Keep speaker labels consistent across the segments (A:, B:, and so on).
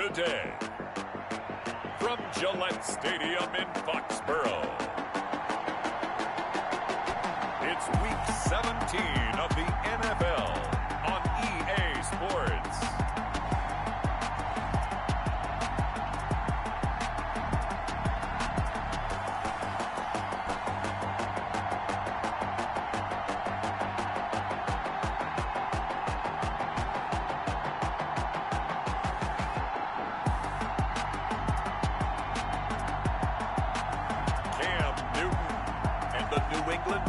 A: today. From Gillette Stadium in Foxborough, it's Week 17 of the NFL on EA Sports.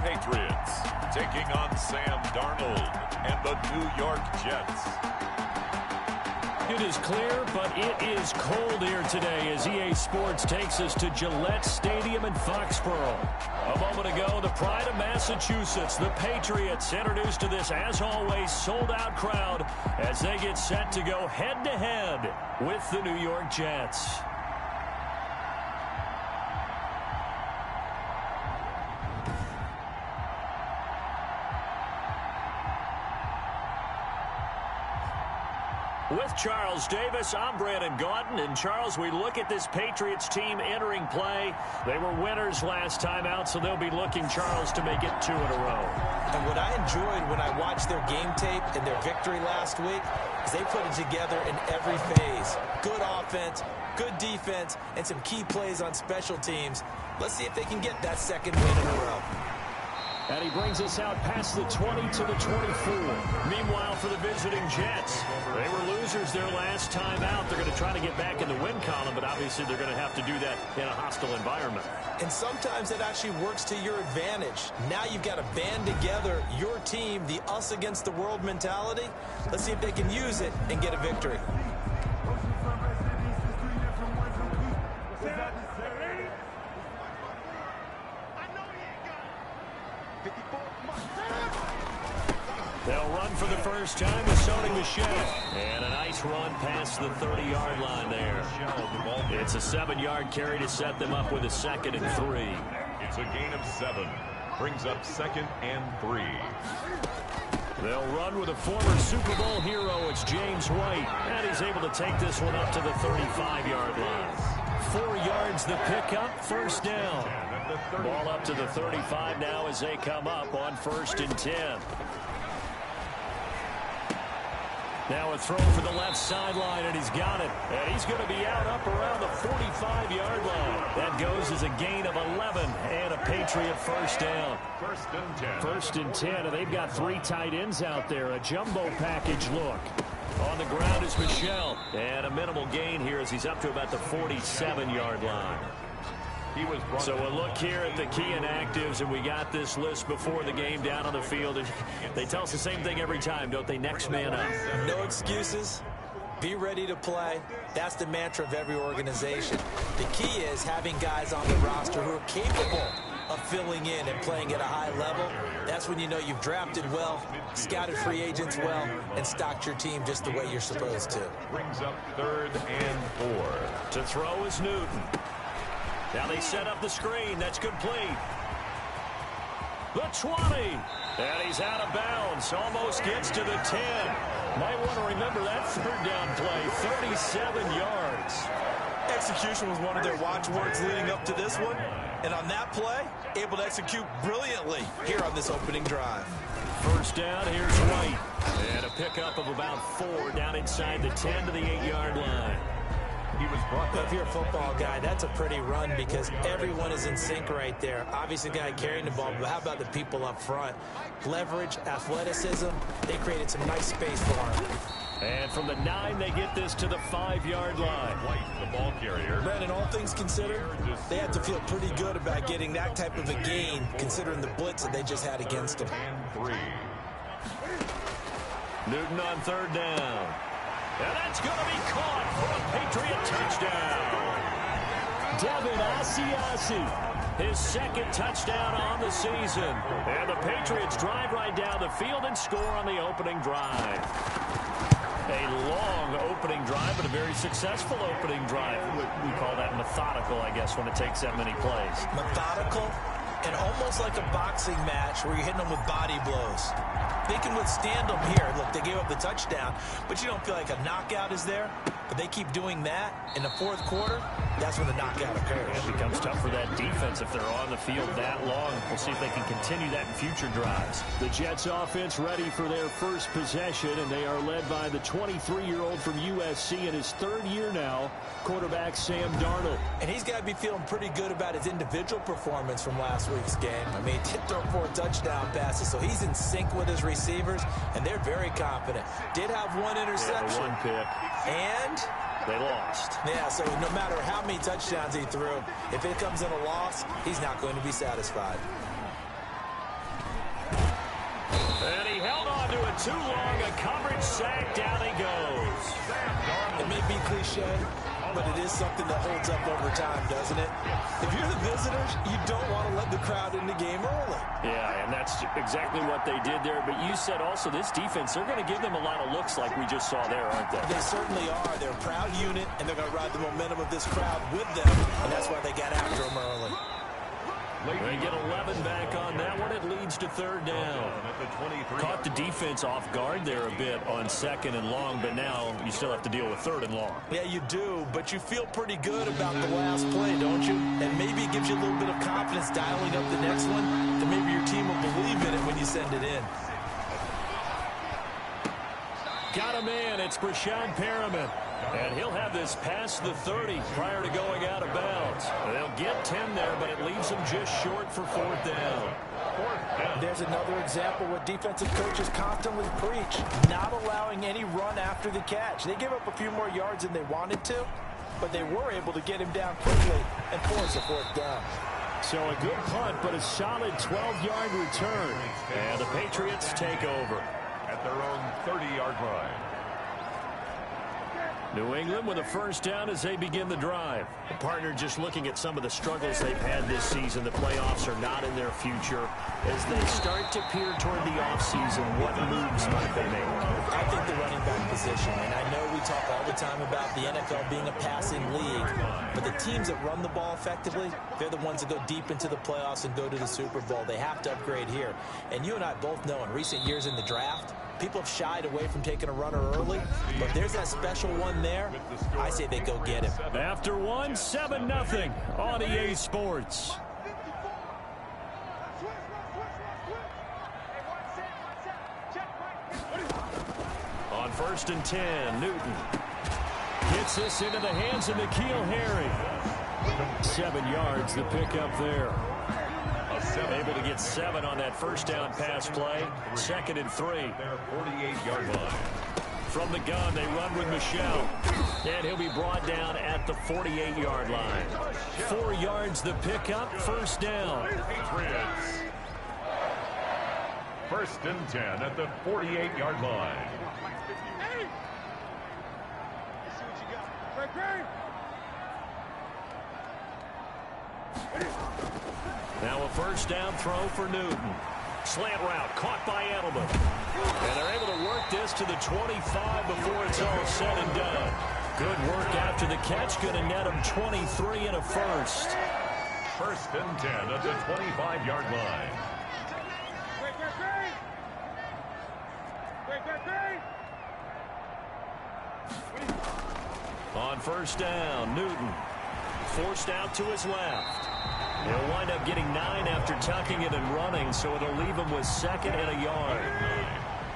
A: Patriots taking on Sam Darnold and the New York Jets.
B: It is clear, but it is cold here today as EA Sports takes us to Gillette Stadium in Foxborough. A moment ago, the pride of Massachusetts, the Patriots, introduced to this, as always, sold-out crowd as they get set to go head-to-head with the New York Jets. With Charles Davis, I'm Brandon Gaudin. And, Charles, we look at this Patriots team entering play. They were winners last time out, so they'll be looking, Charles, to make it 2 in a row.
C: And what I enjoyed when I watched their game tape and their victory last week is they put it together in every phase. Good offense, good defense, and some key plays on special teams. Let's see if they can get that second win in a row.
B: And he brings us out past the 20 to the 24. Meanwhile, for the visiting Jets, they were losers their last time out. They're going to try to get back in the win column, but obviously they're going to have to do that in a hostile environment.
C: And sometimes it actually works to your advantage. Now you've got to band together your team, the us against the world mentality. Let's see if they can use it and get a victory.
B: They'll run for the first time with Sony Michel. And a nice run past the 30-yard line there. It's a 7-yard carry to set them up with a 2nd and 3.
A: It's a gain of 7. Brings up 2nd and 3.
B: They'll run with a former Super Bowl hero. It's James White. And he's able to take this one up to the 35-yard line. 4 yards the pickup, first down. Ball up to the 35 now as they come up on 1st and 10. Now a throw for the left sideline, and he's got it. And he's going to be out up around the 45-yard line. That goes as a gain of 11 and a Patriot first down.
A: 1st and 10.
B: 1st and 10, and they've got 3 tight ends out there. A jumbo package look. On the ground is Michel. And a minimal gain here as he's up to about the 47-yard line. So a look here at the key inactives, and we got this list before the game down on the field. And they tell us the same thing every time, don't they? Next man up.
C: No excuses. Be ready to play. That's the mantra of every organization. The key is having guys on the roster who are capable of filling in and playing at a high level. That's when you know you've drafted well, scouted free agents well, and stocked your team just the way you're supposed to.
A: Brings up 3rd and 4.
B: To throw is Newton. Now they set up the screen. That's complete. The 20. And he's out of bounds. Almost gets to the 10. Might want to remember that 3rd down play. 37 yards.
C: Execution was one of their watchwords leading up to this one. And on that play, able to execute brilliantly here on this opening drive.
B: First down, here's White. And a pickup of about 4 down inside the 10 to the 8-yard line.
A: He was brought
C: if you're a football guy, that's a pretty run because everyone is in sync right there. Obviously, the guy carrying the ball, but how about the people up front? Leverage, athleticism, they created some nice space for him.
B: And from the 9, they get this to the 5-yard line.
A: White, the ball carrier.
C: Brandon, all things considered, they had to feel pretty good about getting that type of a gain, considering the blitz that they just had against them.
A: And 3.
B: Newton on 3rd down. And that's going to be caught for a Patriot touchdown. Devin Asiasi, his 2nd touchdown on the season. And the Patriots drive right down the field and score on the opening drive. A long opening drive, but a very successful opening drive. We call that methodical, I guess, when it takes that many plays.
C: Methodical, And almost like a boxing match where you're hitting them with body blows. They can withstand them here. Look, they gave up the touchdown, but you don't feel like a knockout is there. But they keep doing that in the fourth quarter. That's when the knockout occurs.
B: It becomes tough for that defense if they're on the field that long. We'll see if they can continue that in future drives. The Jets offense ready for their first possession, and they are led by the 23-year-old from USC in his third year now, quarterback Sam Darnold.
C: And he's got to be feeling pretty good about his individual performance from last week's game. I mean, he did throw 4 touchdown passes, so he's in sync with his receivers, and they're very confident. Did have 1 interception.
B: Yeah, 1 pick.
C: And
B: they lost.
C: Yeah, so no matter how many touchdowns he threw, if it comes in a loss, he's not going to be satisfied.
B: And he held on to it too long. A coverage sack. Down he goes.
C: It may be cliche, but it is something that holds up over time, doesn't it? If you're the visitors, you don't want to let the crowd in the game early.
B: Yeah, and that's exactly what they did there. But you said also this defense, they're going to give them a lot of looks like we just saw there, aren't they?
C: They certainly are. They're a proud unit, and they're going to ride the momentum of this crowd with them, and that's why they got after them early.
B: They get 11 back on that one. It leads to third down. Caught the defense off guard there a bit on second and long, but now you still have to deal with third and long.
C: Yeah, you do, but you feel pretty good about the last play, don't you? And maybe it gives you a little bit of confidence dialing up the next one, that maybe your team will believe in it when you send it in.
B: Got a man. It's Brashad Perriman. And he'll have this past the 30 prior to going out of bounds. They'll get 10 there, but it leaves them just short for fourth down.
C: There's another example what defensive coaches constantly preach, not allowing any run after the catch. They gave up a few more yards than they wanted to, but they were able to get him down quickly and force a fourth down.
B: So a good punt, but a solid 12-yard return. And the Patriots take over
A: at their own 30-yard line.
B: New England with a first down as they begin the drive. The partner, just looking at some of the struggles they've had this season, the playoffs are not in their future. As they start to peer toward the offseason, what moves might they make?
C: I think the running back position, and I know we talk all the time about the NFL being a passing league, but the teams that run the ball effectively, they're the ones that go deep into the playoffs and go to the Super Bowl. They have to upgrade here. And you and I both know in recent years in the draft, people have shied away from taking a runner early, but if there's that special one there, I say they go get him.
B: After one, 7-0 on EA Sports. On 1st and 10, Newton gets this into the hands of N'Keal Harry. 7 yards, the pickup there. Able to get 7 on that first down pass play. 2nd and 3.
A: Their 48-yard line.
B: From the gun, they run with Michel. And he'll be brought down at the 48-yard line. 4 yards the pickup, first down.
A: Patriots. 1st and 10 at the 48-yard line.
B: Now a first down throw for Newton. Slant route caught by Edelman. And they're able to work this to the 25 before it's all said and done. Good work after the catch. Going to net him 23 and a first.
A: 1st and 10 at the 25-yard line.
B: On first down, Newton forced out to his left. He'll wind up getting 9 after tucking it and running, so it'll leave him with 2nd and a yard.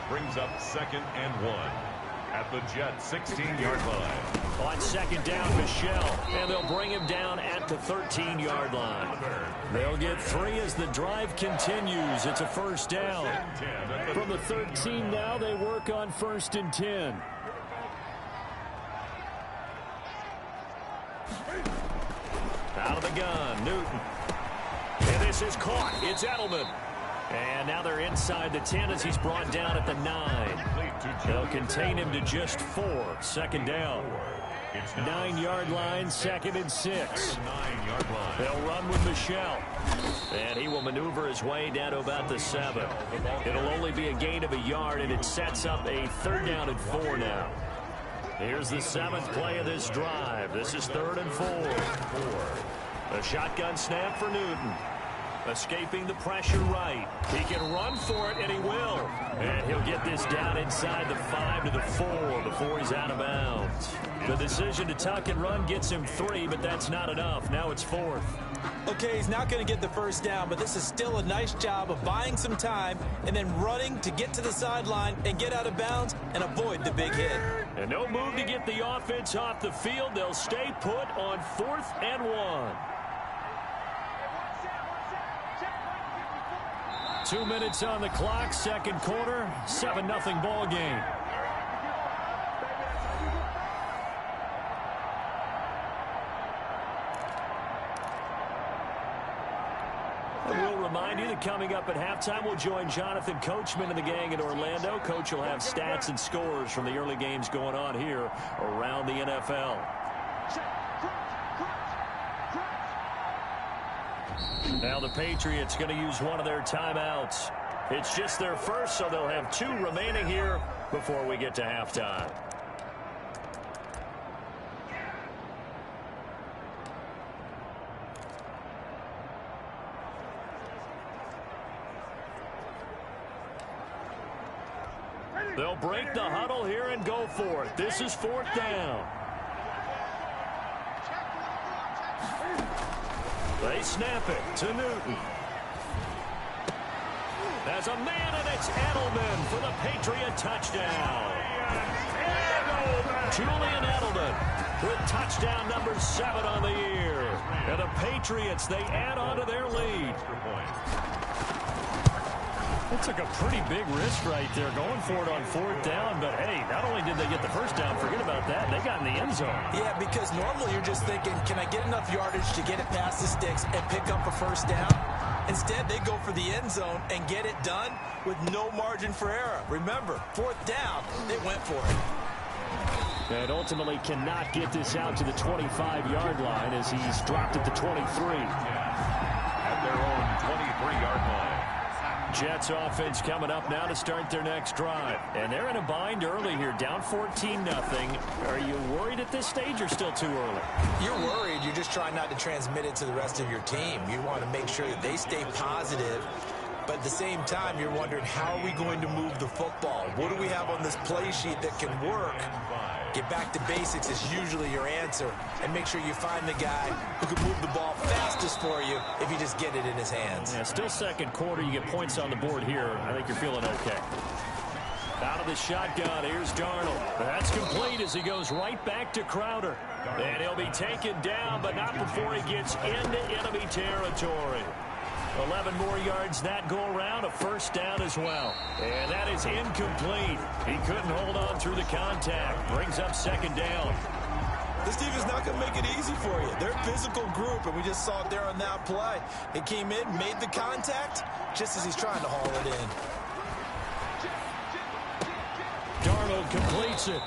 A: Brings up 2nd and 1 at the Jets 16-yard line.
B: On 2nd down, Michel, and they'll bring him down at the 13-yard line. They'll get 3 as the drive continues. It's a first down. From the 13 now, they work on 1st and 10. Out of the gun, Newton. And this is caught. It's Edelman. And now they're inside the 10 as he's brought down at the 9. They'll contain him to just 4. 2nd down. 9-yard line, 2nd and 6. They'll run with Michel. And he will maneuver his way down to about the 7. It'll only be a gain of a yard, and it sets up a 3rd down and 4 now. Here's the 7th play of this drive. This is 3rd and 4. A shotgun snap for Newton. Escaping the pressure right. He can run for it, and he will. And he'll get this down inside the 5 to the 4 before he's out of bounds. The decision to tuck and run gets him 3, but that's not enough. Now it's 4th.
C: Okay, he's not going to get the first down, but this is still a nice job of buying some time and then running to get to the sideline and get out of bounds and avoid the big hit.
B: And no move to get the offense off the field. They'll stay put on 4th and 1. 2 minutes on the clock, second quarter, 7-0 ball game. We'll remind you that coming up at halftime, we'll join Jonathan Coachman and the gang in Orlando. Coach will have stats and scores from the early games going on here around the NFL. Now the Patriots going to use one of their timeouts. It's just their first, so they'll have 2 remaining here before we get to halftime. They'll break the huddle here and go for it. This is 4th down. They snap it to Newton. There's a man, and it's Edelman for the Patriot touchdown. Julian Edelman with touchdown number 7 on the year. And the Patriots, they add on to their lead. It took a pretty big risk right there going for it on 4th down. But, hey, not only did they get the first down, forget about that, they got in the end zone. Yeah, because normally you're just thinking, can I get enough yardage to get it past the sticks and pick up a first down? Instead, they go for the end zone and get it done with no margin for error. Remember, 4th down, they went for it. And ultimately cannot get this out to the 25-yard line as he's dropped at the 23.
A: At their own 23-yard line.
B: Jets offense coming up now to start their next drive. And they're in a bind early here, down 14-0. Are you worried at this stage or still too early?
C: You're worried. You're just trying not to transmit it to the rest of your team. You want to make sure that they stay positive. But at the same time, you're wondering, how are we going to move the football? What do we have on this play sheet that can work? Get back to basics is usually your answer. And make sure you find the guy who can move the ball fastest for you if you just get it in his hands.
B: Yeah, still second quarter. You get points on the board here. I think you're feeling okay. Out of the shotgun, here's Darnold. That's complete as he goes right back to Crowder. And he'll be taken down, but not before he gets into enemy territory. 11 more yards that go around, a first down as well. And that is incomplete. He couldn't hold on through the contact. Brings up second down.
C: This team is not going to make it easy for you. They're a physical group, and we just saw it there on that play. They came in, made the contact, just as he's trying to haul it in.
B: Darnold completes it.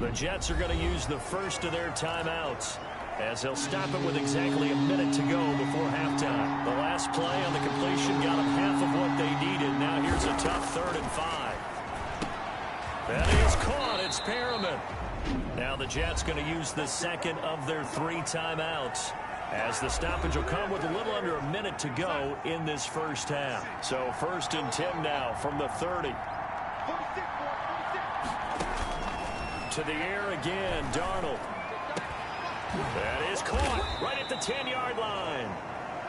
B: The Jets are going to use the first of their timeouts, as they'll stop it with exactly a minute to go before halftime. The last play on the completion got them half of what they needed. Now here's a tough 3rd and 5. That is caught. It's Perriman. Now the Jets going to use the second of their 3 timeouts, as the stoppage will come with a little under a minute to go in this first half. So 1st and 10 now from the 30. To the air again, Darnold. That is caught right at the 10-yard line.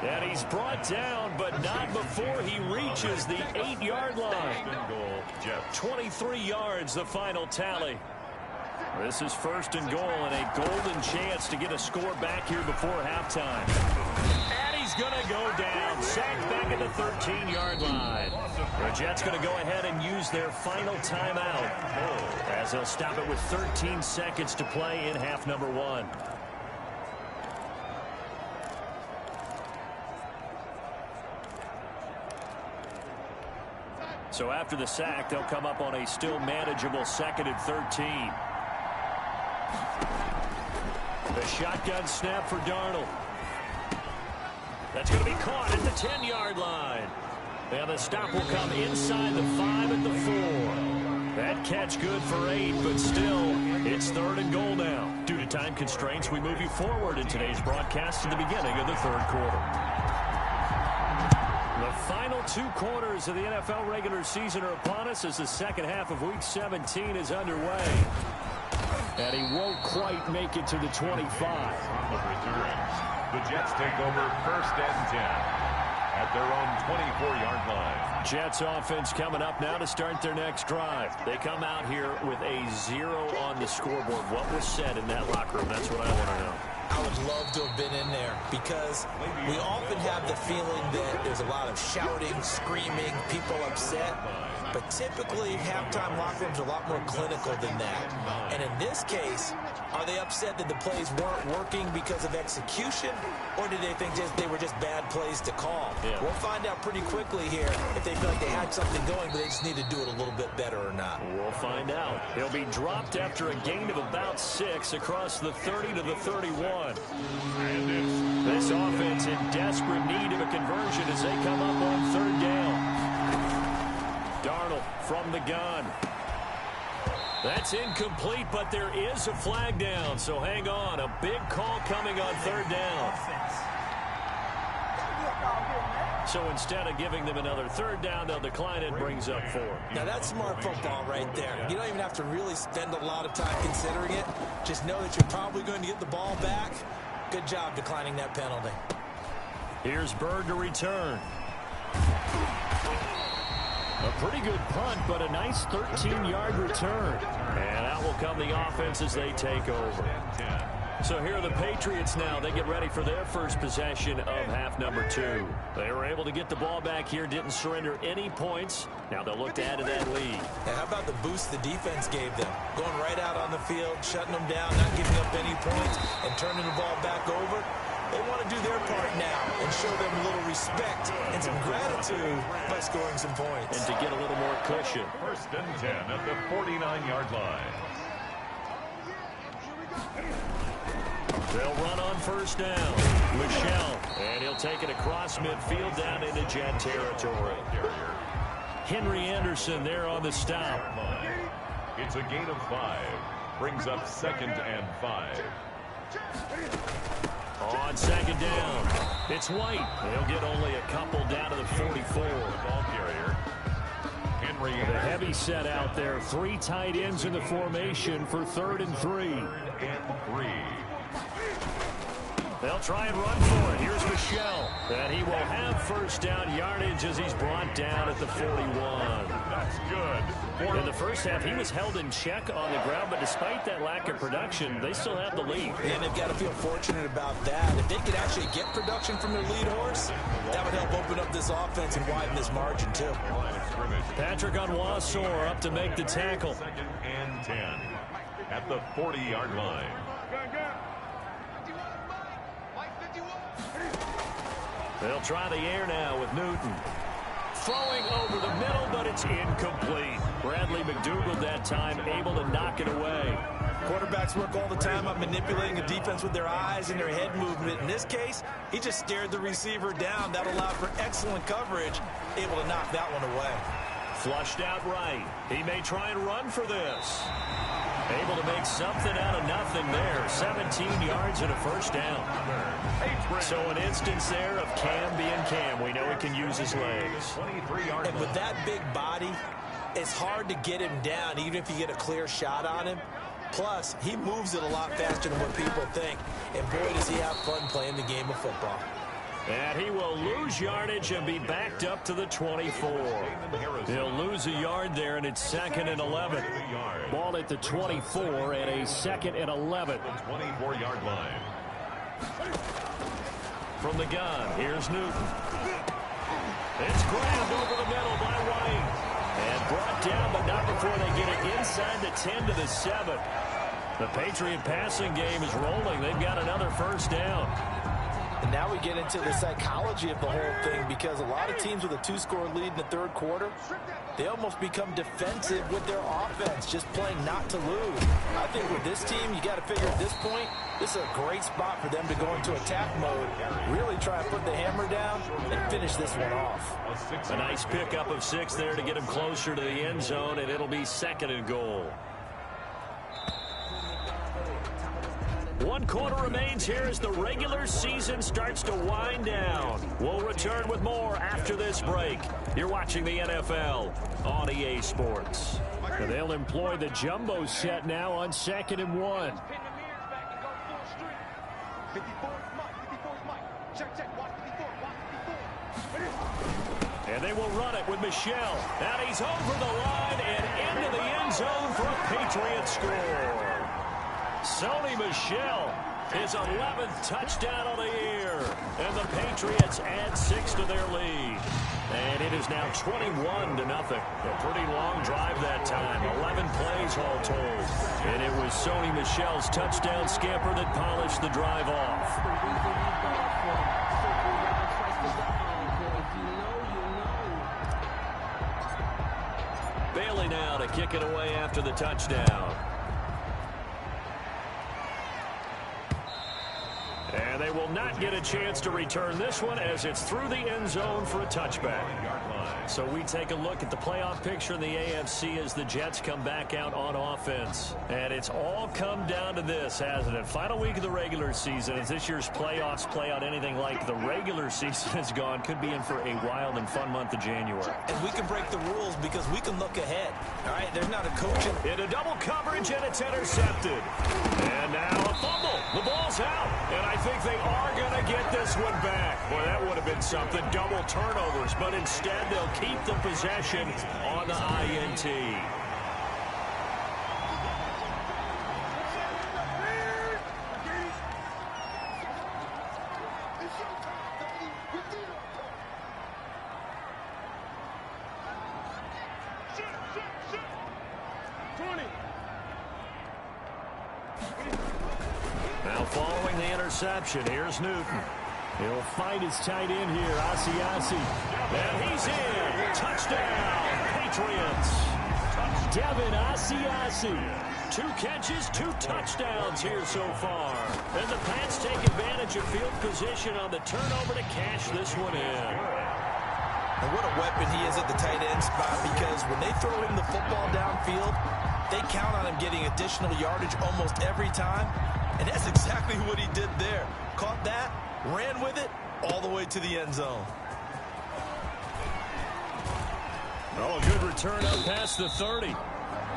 B: And he's brought down, but not before he reaches the 8-yard line. 23 yards, the final tally. This is 1st and goal, and a golden chance to get a score back here before halftime. And he's going to go down, sacked back at the 13-yard line. The Jets going to go ahead and use their final timeout, as they'll stop it with 13 seconds to play in half number 1. So after the sack, they'll come up on a still manageable 2nd and 13. The shotgun snap for Darnold. That's going to be caught at the 10-yard line. And the stop will come inside the 5 at the 4. That catch good for 8, but still, it's 3rd and goal now. Due to time constraints, we move you forward in today's broadcast to the beginning of the 3rd quarter. The final 2 quarters of the NFL regular season are upon us as the second half of Week 17 is underway. And he won't quite make it to the 25.
A: Of returns. The Jets take over 1st and 10 at their own 24-yard line.
B: Jets offense coming up now to start their next drive. They come out here with a 0 on the scoreboard. What was said in that locker room? That's what I want to know.
C: I would love to have been in there because we often have the feeling that there's a lot of shouting, screaming, people upset. But typically, halftime locker rooms are a lot more clinical than that. And in this case, are they upset that the plays weren't working because of execution? Or did they think they were just bad plays to call?
B: Yeah.
C: We'll find out pretty quickly here if they feel like they had something going, but they just need to do it a little bit better or not.
B: We'll find out. He'll be dropped after a gain of about 6 across the 30 to the 31. This offense in desperate need of a conversion as they come up on 3rd down. Darnold from the gun. That's incomplete, but there is a flag down, so hang on. A big call coming on 3rd down. So instead of giving them another 3rd down, they'll decline it, brings up 4.
C: Now that's smart football right there. You don't even have to really spend a lot of time considering it. Just know that you're probably going to get the ball back. Good job declining that penalty.
B: Here's Bird to return. A pretty good punt, but a nice 13-yard return. And out will come the offense as they take over. So here are the Patriots now. They get ready for their first possession of half number 2. They were able to get the ball back here, didn't surrender any points. Now they'll look to add to that lead.
C: Now how about the boost the defense gave them? Going right out on the field, shutting them down, not giving up any points, and turning the ball back over. They want to do their part now and show them a little respect and some gratitude by scoring some points.
B: And to get a little more cushion.
A: 1st and 10 at the 49-yard line.
B: They'll run on 1st down. Michelle, and he'll take it across midfield down into Jet territory. Henry Anderson there on the stop.
A: It's a gain of 5. Brings up 2nd and 5.
B: On 2nd down, it's White. They'll get only a couple down to the 44.
A: Ball carrier. Henry.
B: The heavy set out there. 3 tight ends in the formation for 3rd and 3.
A: 3rd and 3.
B: They'll try and run for it. Here's Michelle. And he will have 1st down yardage as he's brought down at the 41.
A: That's good.
B: In the first half, he was held in check on the ground, but despite that lack of production, they still have the lead.
C: And they've got to feel fortunate about that. If they could actually get production from their lead horse, that would help open up this offense and widen this margin, too.
B: Patrick Onwuasor up to make the tackle.
A: 2nd and 10 at the 40-yard line.
B: They'll try the air now with Newton. Throwing over the middle, but it's incomplete. Bradley McDougald that time able to knock it away.
C: Quarterbacks work all the time on manipulating a defense with their eyes and their head movement. In this case, he just stared the receiver down. That allowed for excellent coverage, able to knock that one away.
B: Flushed out right. He may try and run for this. Able to make something out of nothing there. 17 yards and a 1st down. So an instance there of Cam being Cam. We know he can use his legs.
C: And with that big body, it's hard to get him down, even if you get a clear shot on him. Plus, he moves it a lot faster than what people think. And boy, does he have fun playing the game of football.
B: And he will lose yardage and be backed up to the 24. He'll lose a yard there, and it's 2nd and 11. Ball at the 24 and a 2nd and 11.
A: 24-yard line.
B: From the gun, here's Newton. It's grabbed over the middle by White. And brought down, but not before they get it inside the 10 to the 7. The Patriot passing game is rolling. They've got another 1st down.
C: And now we get into the psychology of the whole thing, because a lot of teams with a 2-score lead in the 3rd quarter, they almost become defensive with their offense, just playing not to lose. I think with this team, you got to figure at this point, this is a great spot for them to go into attack mode, really try and put the hammer down and finish this one off.
B: A nice pickup of 6 there to get him closer to the end zone, and it'll be 2nd and goal. 1 quarter remains here as the regular season starts to wind down. We'll return with more after this break. You're watching the NFL on EA Sports. And they'll employ the jumbo set now on 2nd and 1. And they will run it with Michel. And he's over the line and into the end zone for a Patriots score. Sony Michel, his 11th touchdown of the year. And the Patriots add 6 to their lead. And it is now 21-0. A pretty long drive that time. 11 plays all told. And it was Sony Michel's touchdown scamper that polished the drive off. Bailey now to kick it away after the touchdown. And they will not get a chance to return this one as it's through the end zone for a touchback. So we take a look at the playoff picture in the AFC as the Jets come back out on offense. And it's all come down to this, hasn't it? Final week of the regular season. As this year's playoffs play out anything like the regular season has gone, could be in for a wild and fun month of January.
C: And we can break the rules because we can look ahead. All right, there's not a coach
B: in a double coverage, and it's intercepted. And now a fumble. The ball's out. And I think they are going to get this one back. Boy, that would have been something. Double turnovers, but instead they'll keep the possession on the INT. Now following the interception, here's Newton. He'll find his tight end here, Asiasi. And he's in. Touchdown, Patriots. Devin Asiasi. 2 catches, 2 touchdowns here so far. And the Pats take advantage of field position on the turnover to cash this one in.
C: And what a weapon he is at the tight end spot, because when they throw him the football downfield, they count on him getting additional yardage almost every time. And that's exactly what he did there. Caught that, ran with it, all the way to the end zone.
B: Oh, a good return up past the 30.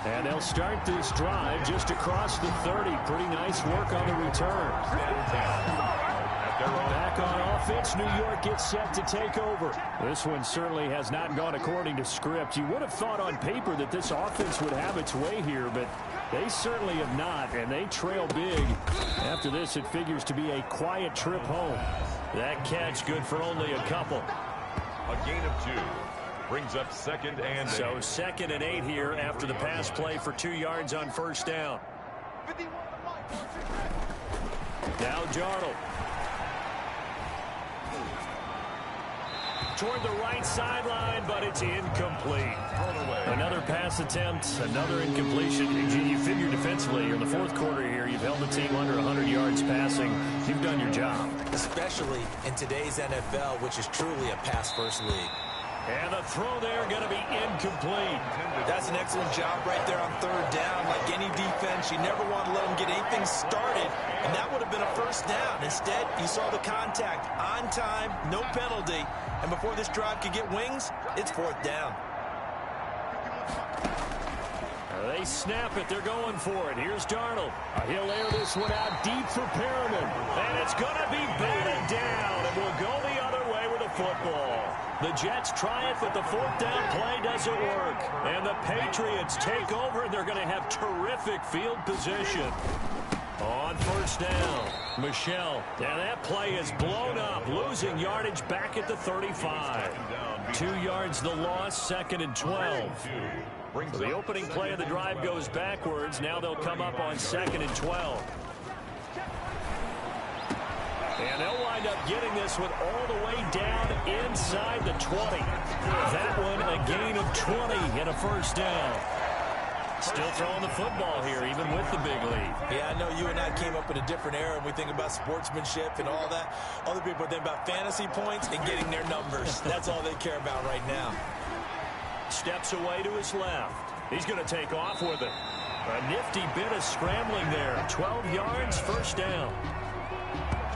B: And they'll start this drive just across the 30. Pretty nice work on the return. Back on offense, New York gets set to take over. This one certainly has not gone according to script. You would have thought on paper that this offense would have its way here, but they certainly have not, and they trail big. After this, it figures to be a quiet trip home. That catch good for only a couple.
A: A gain of 2. Brings up 2nd and 8.
B: So 2nd and 8 here after the pass play for 2 yards on first down. Now Darnold. Toward the right sideline, but it's incomplete. Another pass attempt, another incompletion. You figure defensively, you're in the 4th quarter here. You've held the team under 100 yards passing. You've done your job.
C: Especially in today's NFL, which is truly a pass-first league.
B: And the throw there going to be incomplete.
C: That's an excellent job right there on 3rd down. Like any defense, you never want to let them get anything started, and that would have been a first down. Instead, you saw the contact on time, no penalty, and before this drive could get wings, it's 4th down.
B: They snap it. They're going for it. Here's Darnold. He'll air this one out deep for Perriman. And it's going to be batted down, and will go the other way with the football. The Jets try it, but the 4th down play doesn't work. And the Patriots take over, and they're going to have terrific field position. On first down, Michel. And that play is blown up, losing yardage back at the 35. 2 yards the loss, 2nd and 12. So the opening play of the drive goes backwards. Now they'll come up on 2nd and 12. And they'll wind up getting this one all the way down inside the 20. That one a gain of 20 and a first down. Still throwing the football here, even with the big lead.
C: Yeah, I know you and I came up in a different era, and we think about sportsmanship and all that. Other people think about fantasy points and getting their numbers. That's all they care about right now.
B: Steps away to his left. He's going to take off with it. A nifty bit of scrambling there. 12 yards, first down.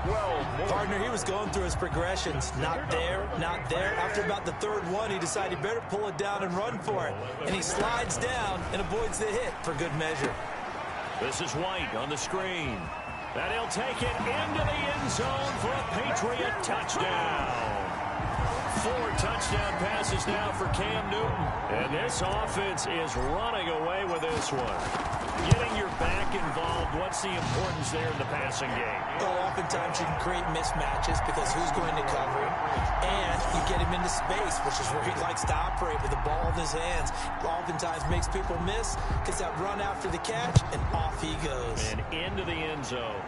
A: 12 more.
C: Partner, he was going through his progressions. Not there, not there. After about the third one, he decided he better pull it down and run for it. And he slides down and avoids the hit for good measure.
B: This is White on the screen. And he'll take it into the end zone for a Patriot touchdown. 4 touchdown passes now for Cam Newton. And this offense is running away with this one. Getting your back involved, what's the importance there in the passing game?
C: Well, oftentimes you can create mismatches because who's going to cover him? And you get him into space, which is where he likes to operate with the ball in his hands. Oftentimes makes people miss, gets that run after the catch, and off he goes.
B: And into the end zone.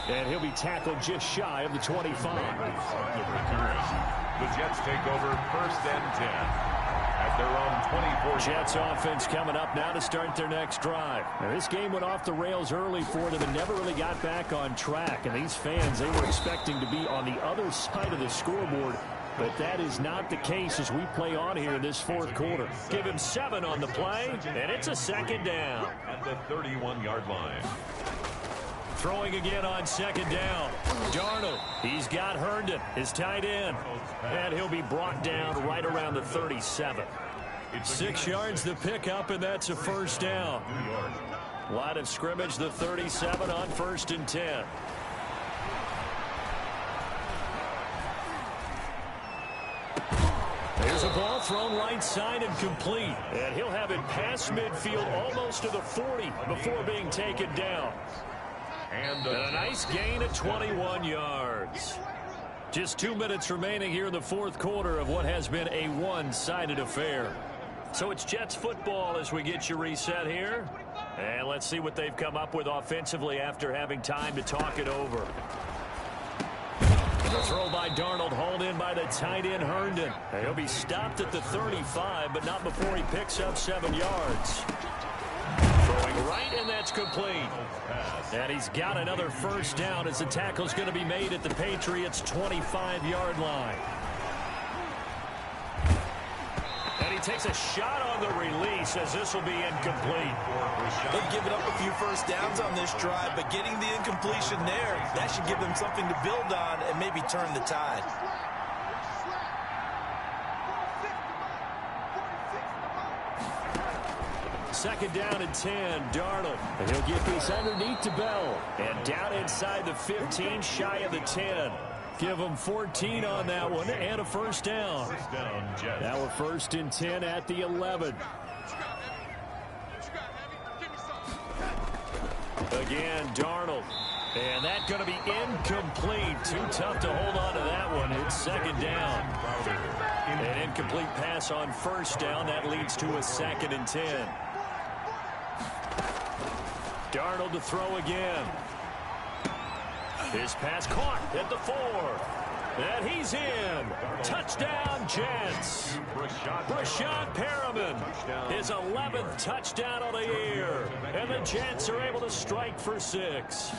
B: And he'll be tackled just shy of the 25.
A: The Jets take over first and 10 at their own 24.
B: Jets offense coming up now to start their next drive. Now, this game went off the rails early for them and never really got back on track. And these fans, they were expecting to be on the other side of the scoreboard. But that is not the case as we play on here in this fourth quarter. Give him 7 on the play, and it's a second down.
A: At the 31-yard line.
B: Throwing again on second down. Darnold, he's got Herndon, his tight end. And he'll be brought down right around the 37. 6 yards the pickup, and that's a first down. Line of scrimmage, the 37 on first and 10. There's a ball thrown right side and complete. And he'll have it past midfield almost to the 40 before being taken down. And a nice gain of 21 yards. Just 2 minutes remaining here in the fourth quarter of what has been a one-sided affair. So it's Jets football as we get you reset here. And let's see what they've come up with offensively after having time to talk it over. The throw by Darnold, hauled in by the tight end Herndon. And he'll be stopped at the 35, but not before he picks up 7 yards. Throwing right, and that's complete. And he's got another first down as the tackle's going to be made at the Patriots' 25-yard line. And he takes a shot on the release as this will be incomplete.
C: They've given up a few first downs on this drive, but getting the incompletion there, that should give them something to build on and maybe turn the tide.
B: Second down and 10, Darnold. And he'll get this underneath to Bell. And down inside the 15, shy of the 10. Give him 14 on that one and a first down. Now we're first and 10 at the 11. Again, Darnold. And that's going to be incomplete. Too tough to hold on to that one. It's second down. An incomplete pass on first down. That leads to a second and 10. Darnold to throw again. His pass caught at the 4. And he's in. Touchdown, Jets. Brashad Perriman, his 11th touchdown of the year. And the Jets are able to strike for 6.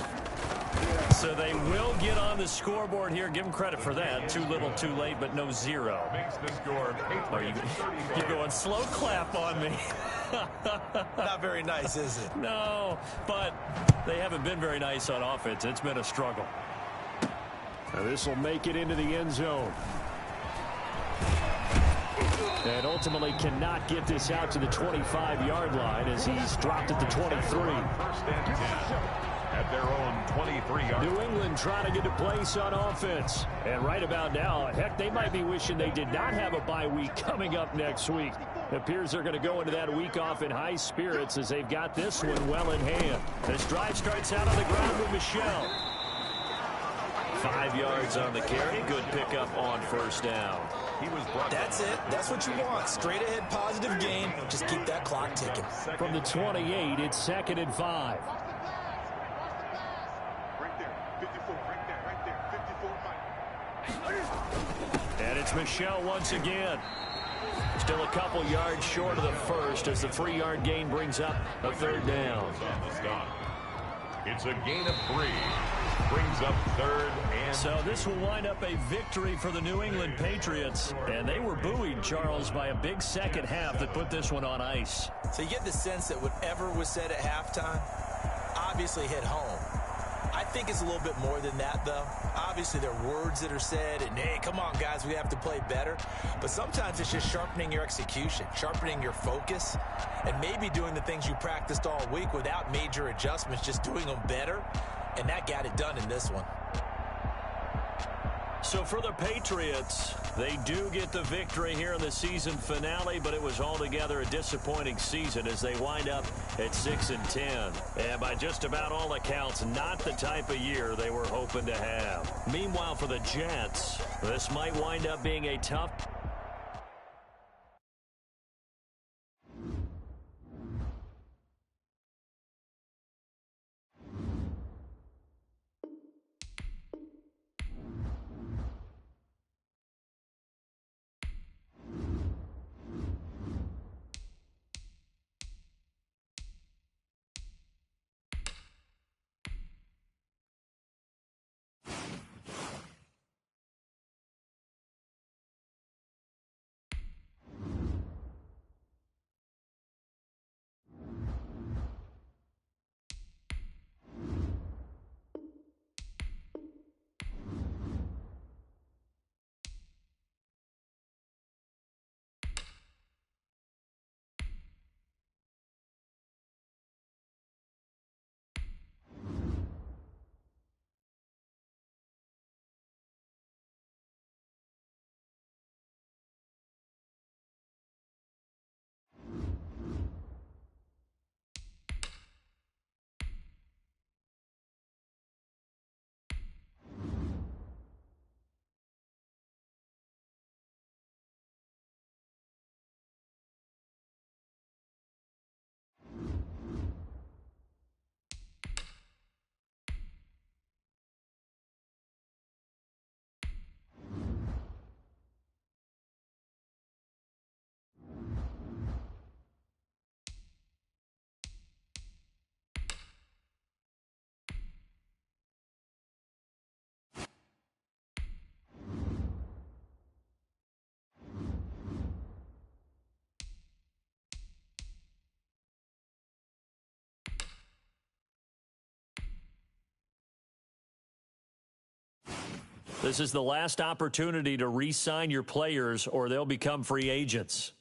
B: So they will get on the scoreboard here. Give them credit for that. Too little, too late, but no 0.
A: Makes the score.
B: You're going slow clap on me.
C: Not very nice, is it?
B: No, but they haven't been very nice on offense. It's been a struggle. Now this will make it into the end zone. And ultimately cannot get this out to the 25-yard line as he's dropped at the 23.
A: First and 10 at their own 23-yard.
B: New England trying to get a place on offense. And right about now, heck, they might be wishing they did not have a bye week coming up next week. It appears they're going to go into that week off in high spirits as they've got this one well in hand. This drive starts out on the ground with Michel. 5 yards on the carry. Good pickup on first down.
C: That's it. That's what you want. Straight ahead positive gain. Just keep that clock ticking.
B: From the 28, it's second and 5. And it's Michel once again. Still a couple yards short of the first as the 3-yard gain brings up a third down.
A: It's a gain of 3. Brings up 3rd and...
B: So this will wind up a victory for the New England Patriots. And they were buoyed, Charles, by a big second half that put this one on ice.
C: So you get the sense that whatever was said at halftime obviously hit home. I think it's a little bit more than that, though. Obviously, there are words that are said, and, hey, come on, guys, we have to play better. But sometimes it's just sharpening your execution, sharpening your focus, and maybe doing the things you practiced all week without major adjustments, just doing them better, and that got it done in this one.
B: So for the Patriots, they do get the victory here in the season finale, but it was altogether a disappointing season as they wind up at 6-10. And by just about all accounts, not the type of year they were hoping to have. Meanwhile, for the Jets, this might wind up being a tough... This is the last opportunity to re-sign your players or they'll become free agents.